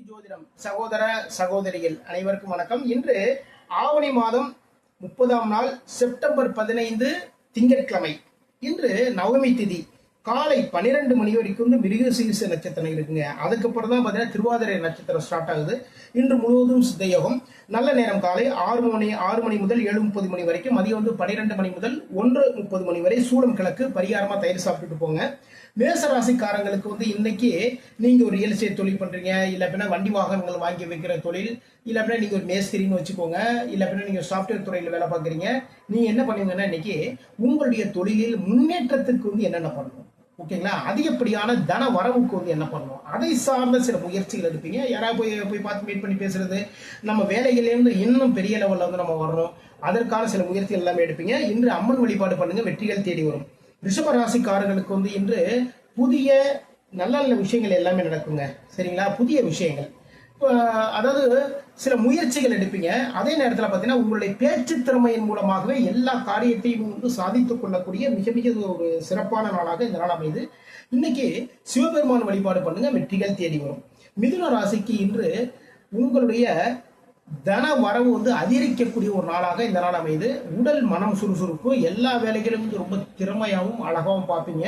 ஜோதிடம் சகோதர சகோதரிகள் அனைவருக்கும் வணக்கம். இன்று ஆவணி மாதம் 30ஆம் நாள் செப்டம்பர் 15 திங்கட்கிழமை. இன்று நவமி திதி காலை 12 மணி வரைக்கும் மிருகசீரிஷ நட்சத்திரம் இருக்குங்க. அதுக்கப்புறம் தான் பார்த்தீங்கன்னா திருவாதிரை நட்சத்திரம் ஸ்டார்ட் ஆகுது. இன்று முழுவதும் சித்தயோகம். நல்ல நேரம் காலை 6 மணி முதல் 7:30 மணி வரைக்கும், மதியம் 12 மணி முதல் 1:30 மணி வரை. சூளம் கிழக்கு பரிகாரமா தயிர் சாப்பிட்டுட்டு போங்க. மேசராசிக்காரங்களுக்கு இன்னைக்கு நீங்க ஒரு ரியல் எஸ்டேட் தொழில் பண்றீங்க, இல்ல அப்படின்னா வண்டி வாகனங்கள் வாங்கி வைக்கிற தொழில், இல்ல அப்படின்னா நீங்க ஒரு மேஸ்திரின்னு வச்சுக்கோங்க, இல்ல அப்படின்னா நீங்க சாஃப்ட்வேர் துறையில வேலை பார்க்குறீங்க. நீங்க என்ன பண்ணுவீங்கன்னா இன்னைக்கு உங்களுடைய தொழிலில் முன்னேற்றத்துக்கு என்னென்ன பண்ணணும், ஓகேங்களா, அதிகப்படியான தன வரவுக்கு என்ன பண்ணணும், அதை சார்ந்த சில முயற்சிகள் எடுப்பீங்க. யாராவது போய் பார்த்து மீட் பண்ணி பேசுறது, நம்ம வேலையிலேருந்து இன்னும் பெரிய லெவலில் நம்ம வரணும், அதற்கான சில முயற்சிகள் எல்லாமே எடுப்பீங்க. இன்று அம்மன் வழிபாடு பண்ணுங்க, வெற்றிகள் தேடி வரும். ரிஷப ராசிக்காரர்களுக்கு இன்று புதிய நல்ல நல்ல விஷயங்கள் எல்லாமே நடக்குங்க. சரிங்களா, புதிய விஷயங்கள், அதாவது சில முயற்சிகள் எடுப்பீங்க. அதே நேரத்தில் பார்த்தீங்கன்னா உங்களுடைய பேச்சு திறமையின் மூலமாகவே எல்லா காரியத்தையும் சாதித்துக் கொள்ளக்கூடிய மிக மிக ஒரு சிறப்பான நாளாக இந்த நாள் அமைது. இன்னைக்கு சிவபெருமான் வழிபாடு பண்ணுங்க, வெற்றிகள் தேடி வரும். மிதுன ராசிக்கு இன்று உங்களுடைய தன வரவு அதிகரிக்கக்கூடிய ஒரு நாளாக இந்த நாள் அமைது. உடல் மனம் சுறுசுறுப்பு, எல்லா வேலைகளும் ரொம்ப திறமையாகவும் அழகாகவும் பார்ப்பீங்க.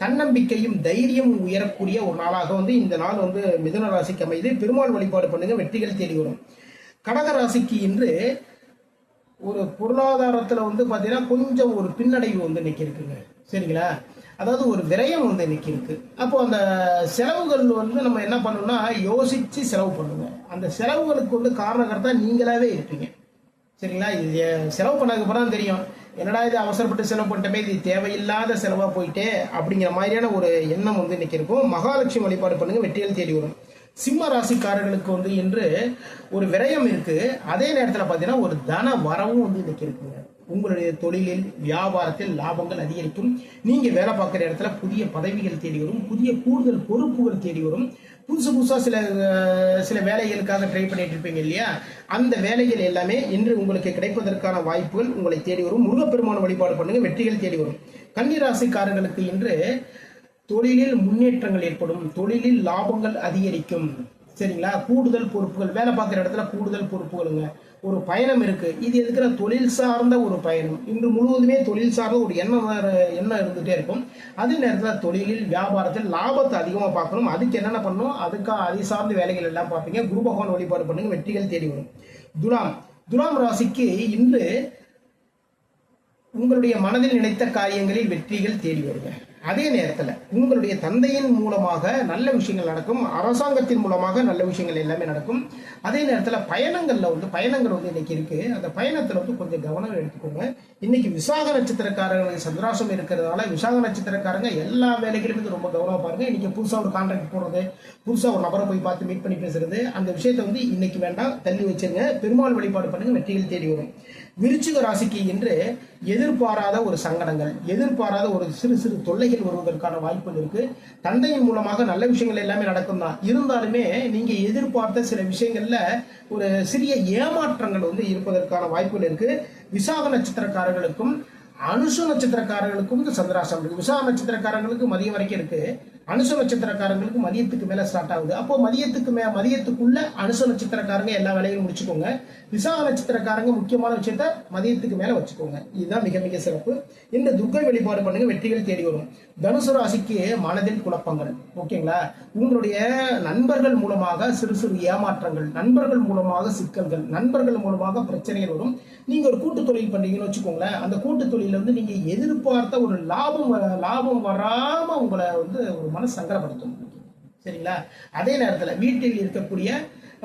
தன்னம்பிக்கையும் தைரியமும் உயரக்கூடிய ஒரு நாளாக இந்த நாள் மிதுன ராசிக்கு அமைது. பெருமாள் வழிபாடு பண்ணுங்க, வெற்றிகள் தேடி வரும். கடக ராசிக்கு இன்று ஒரு பொருளாதாரத்துல பாத்தீங்கன்னா கொஞ்சம் ஒரு பின்னடைவு இன்னைக்கு இருக்குங்க. சரிங்களா, அதாவது ஒரு விரயம் இன்னைக்கு இருக்கு. அப்போ அந்த செலவுகள் நம்ம என்ன பண்ணணும்னா யோசிச்சு செலவு பண்ணுங்க. அந்த செலவுகளுக்கு காரணகர்த்தா நீங்களாவே இருப்பீங்க. சரிங்களா, இது செலவு பண்ணதுக்கு அப்புறம் தெரியும், என்னடா இது அவசரப்பட்டு செலவு பண்ணிட்டமே, இது தேவையில்லாத செலவா போயிட்டே அப்படிங்கிற மாதிரியான ஒரு எண்ணம் இன்னைக்கு இருக்கும். மகாலட்சுமி வழிபாடு பண்ணுங்க, வெற்றிகள் தேடி வரும். சிம்ம ராசிக்காரர்களுக்கு இன்று ஒரு விரயம் இருக்கு. அதே நேரத்தில் பார்த்தீங்கன்னா ஒரு தன வரவும் இன்னைக்கு இருக்குங்க. உங்களுடைய தொழிலில் வியாபாரத்தில் லாபங்கள் அதிகரிக்கும். நீங்க வேலை பார்க்குற இடத்துல புதிய பதவிகள் தேடி வரும், புதிய கூடுதல் பொறுப்புகள் தேடி வரும். புதுசா சில வேலைகளுக்காக ட்ரை பண்ணிட்டு இருப்பீங்க இல்லையா, அந்த வேலைகள் எல்லாமே இன்று உங்களுக்கு கிடைப்பதற்கான வாய்ப்புகள் உங்களை தேடி வரும். முருகப்பெருமான வழிபாடு பண்ணுங்க, வெற்றிகள் தேடி வரும். கன்னி ராசிக்காரர்களுக்கு இன்று தொழிலில் முன்னேற்றங்கள் ஏற்படும், தொழிலில் லாபங்கள் அதிகரிக்கும். சரிங்களா, கூடுதல் பொறுப்புகள், வேலை பார்க்குற இடத்துல கூடுதல் பொறுப்புகளுங்க. ஒரு பயணம் இருக்கு, இது எதுக்குற தொழில் சார்ந்த ஒரு பயணம். இன்று முழுவதுமே தொழில் சார்ந்த ஒரு எண்ணம் இருந்துகிட்டே இருக்கும். அதே நேரத்தில் தொழிலில் வியாபாரத்தில் லாபத்தை அதிகமாக பார்க்கணும். அதுக்கு என்னென்ன பண்ணணும், அதை சார்ந்த வேலைகள் எல்லாம் பார்ப்பீங்க. குரு பகவான் வழிபாடு பண்ணுங்க, வெற்றிகள் தேடி வரும். துலாம் ராசிக்கு இன்று உங்களுடைய மனதில் நினைத்த காரியங்களில் வெற்றிகள் தேடி வருங்க. அதே நேரத்தில் உங்களுடைய தந்தையின் மூலமாக நல்ல விஷயங்கள் நடக்கும், அரசாங்கத்தின் மூலமாக நல்ல விஷயங்கள் எல்லாமே நடக்கும். அதே நேரத்தில் பயணங்கள் இன்னைக்கு இருக்கு. அந்த பயணத்தில் கொஞ்சம் கவனம் எடுத்துக்கோங்க. இன்னைக்கு விசாக நட்சத்திரக்காரங்களுக்கு சந்திராசம் இருக்கிறதுனால விசாக நட்சத்திரக்காரங்க எல்லா வேலைகளும் ரொம்ப கவனமா பாருங்க. இன்னைக்கு புதுசாக ஒரு கான்ட்ராக்ட் போடுறது, புதுசாக ஒரு நபரை போய் பார்த்து மீட் பண்ணி பேசுறது, அந்த விஷயத்தை இன்னைக்கு வேண்டாம், தள்ளி வச்சிருங்க. பெருமாள் வழிபாடு பண்ணுங்க, வெற்றிகள் தேடி வரும். விருச்சிக ராசிக்கு இன்று எதிர்பாராத ஒரு சங்கடங்கள், எதிர்பாராத ஒரு சிறு சிறு தொல்லைகள் வருவதற்கான வாய்ப்புகள் இருக்கு. தந்தையின் மூலமாக நல்ல விஷயங்கள் எல்லாமே நடக்கும் தான். இருந்தாலுமே நீங்க எதிர்பார்த்த சில விஷயங்கள்ல ஒரு சிறிய ஏமாற்றங்கள் இருப்பதற்கான வாய்ப்புகள் இருக்கு. விசாக நட்சத்திரக்காரர்களுக்கும் அனுசு நட்சத்திரக்காரர்களுக்கும் சந்திராசம் இருக்கு. விசாக நட்சத்திரக்காரங்களுக்கு மதியம் வரைக்கும் இருக்கு, அனுச நட்சத்திரக்காரங்களுக்கு மதியத்துக்கு மேல ஸ்டார்ட் ஆகுது. அப்போ மதியத்துக்குள்ள அனுச நட்சத்திரக்காரங்க எல்லா வேலையும் முடிச்சுக்கோங்க. விசாக நட்சத்திரக்காரங்க முக்கியமான விஷயத்த மதியத்துக்கு மேல வச்சுக்கோங்க. இதுதான் மிக மிக சிறப்பு. இந்த துர்க்கை வழிபாடு பண்ணுங்க, வெற்றிகள் தேடி வரும். தனுசு ராசிக்கு மனதில் குழப்பங்கள், ஓகேங்களா, உங்களுடைய நண்பர்கள் மூலமாக சிறு சிறு ஏமாற்றங்கள், நண்பர்கள் மூலமாக சிக்கல்கள், நண்பர்கள் மூலமாக பிரச்சனைகள் வரும். நீங்க ஒரு கூட்டு தொழில் பண்றீங்கன்னு வச்சுக்கோங்களேன், அந்த கூட்டு தொழில நீங்க எதிர்பார்த்த ஒரு லாபம் வராம உங்களை ஒரு மன சங்கடப்படுத்தும். சரிங்களா, அதே நேரத்தில் வீட்டில் இருக்கக்கூடிய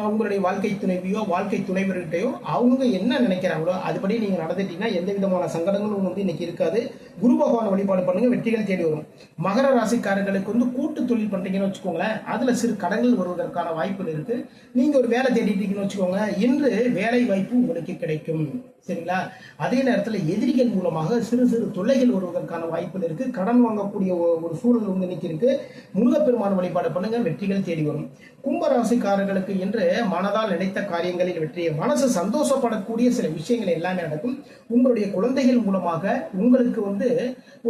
உங்களுடைய வாழ்க்கை துணைவியோ வாழ்க்கை துணைவர்கிட்டையோ அவங்க என்ன நினைக்கிறாங்களோ அதுபடி நீங்க நடந்துட்டீங்கன்னா எந்த விதமான சங்கடங்களும் இன்னைக்கு இருக்காது. குரு பகவான் வழிபாடு பண்ணுங்க, வெற்றிகள் தேடி வரும். மகர ராசிக்காரர்களுக்கு கூட்டு தொழில் பண்றீங்கன்னு வச்சுக்கோங்களேன், அதுல சிறு கடன்கள் வருவதற்கான வாய்ப்புகள் இருக்கு. நீங்க ஒரு வேலை தேடிட்டீங்கன்னு வச்சுக்கோங்க, இன்று வேலை வாய்ப்பு உங்களுக்கு கிடைக்கும். சரிங்களா, அதே நேரத்தில் எதிரிகள் மூலமாக சிறு சிறு தொல்லைகள் வருவதற்கான வாய்ப்புகள் இருக்கு. கடன் வாங்கக்கூடிய ஒரு சூழல் இன்னைக்கு இருக்கு. முருகப்பெருமான் வழிபாடு பண்ணுங்க, வெற்றிகள் தேடி வரும். கும்பராசிக்காரர்களுக்கு இன்று மனதால் நினைத்த காரியங்களில் வெற்றியை, மனசு சந்தோஷப்படக்கூடிய சில விஷயங்கள் எல்லாமே நடக்கும். உங்களுடைய குழந்தைகள் மூலமாக உங்களுக்கு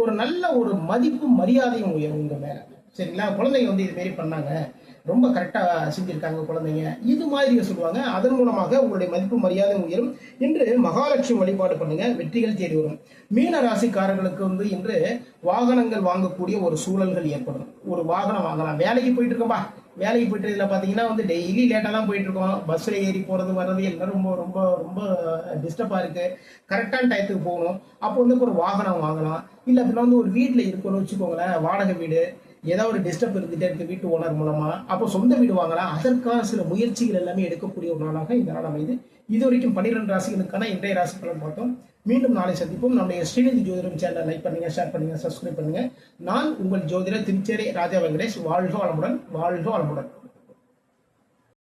ஒரு நல்ல ஒரு மதிப்பு மரியாதையும் உயரும் உங்க மேல. சரிங்களா, குழந்தைங்க இது மாரி பண்ணாங்க, ரொம்ப கரெக்டாக செஞ்சிருக்காங்க குழந்தைங்க, இது மாதிரி சொல்லுவாங்க. அதன் மூலமாக உங்களுடைய மதிப்பு மரியாதை உயரும். இன்று மகாலட்சுமி வழிபாடு பண்ணுங்க, வெற்றிகள் தேடி வரும். மீன ராசிக்காரர்களுக்கு இன்று வாகனங்கள் வாங்கக்கூடிய ஒரு சூழல்கள் ஏற்படும். ஒரு வாகனம் வாங்கலாம். வேலைக்கு போயிட்டு இருக்கோம்பா, வேலைக்கு போயிட்டு இதில் பார்த்தீங்கன்னா டெய்லி லேட்டாக தான் போயிட்டு இருக்கோம். பஸ்ஸில் ஏறி போகிறது வர்றது எல்லாம் ரொம்ப ரொம்ப ரொம்ப டிஸ்டர்பாக இருக்குது. கரெக்டான டயத்துக்கு போகணும். அப்போ ஒரு வாகனம் வாங்கலாம். இல்லை அப்படின்னா ஒரு வீட்டில் இருக்கணும்னு வச்சுக்கோங்களேன், வாடகை வீடு, ஏதாவது ஒரு டிஸ்டர்ப் இருந்துகிட்டே இருக்கு வீட்டு ஓனர் மூலமா, அப்போ சொந்த வீடு வாங்கலாம். அதற்கான சில முயற்சிகள் எல்லாமே எடுக்கக்கூடிய ஒரு நாளாக இந்த நாள் அமைது. இது வரைக்கும் 12 ராசிகளுக்கான இன்றைய ராசி பலன் பார்த்தோம். மீண்டும் நாளை சந்திப்போம். நம்முடைய ஸ்ரீநிதி ஜோதிடம் சேனலை லைக் பண்ணுங்க, ஷேர் பண்ணுங்க, சப்ஸ்கிரைப் பண்ணுங்க. நான் உங்கள் ஜோதிடர் திருச்சேரி ராஜா வெங்கடேஷ். வாழ்க வளமுடன், வாழ்க வளமுடன்.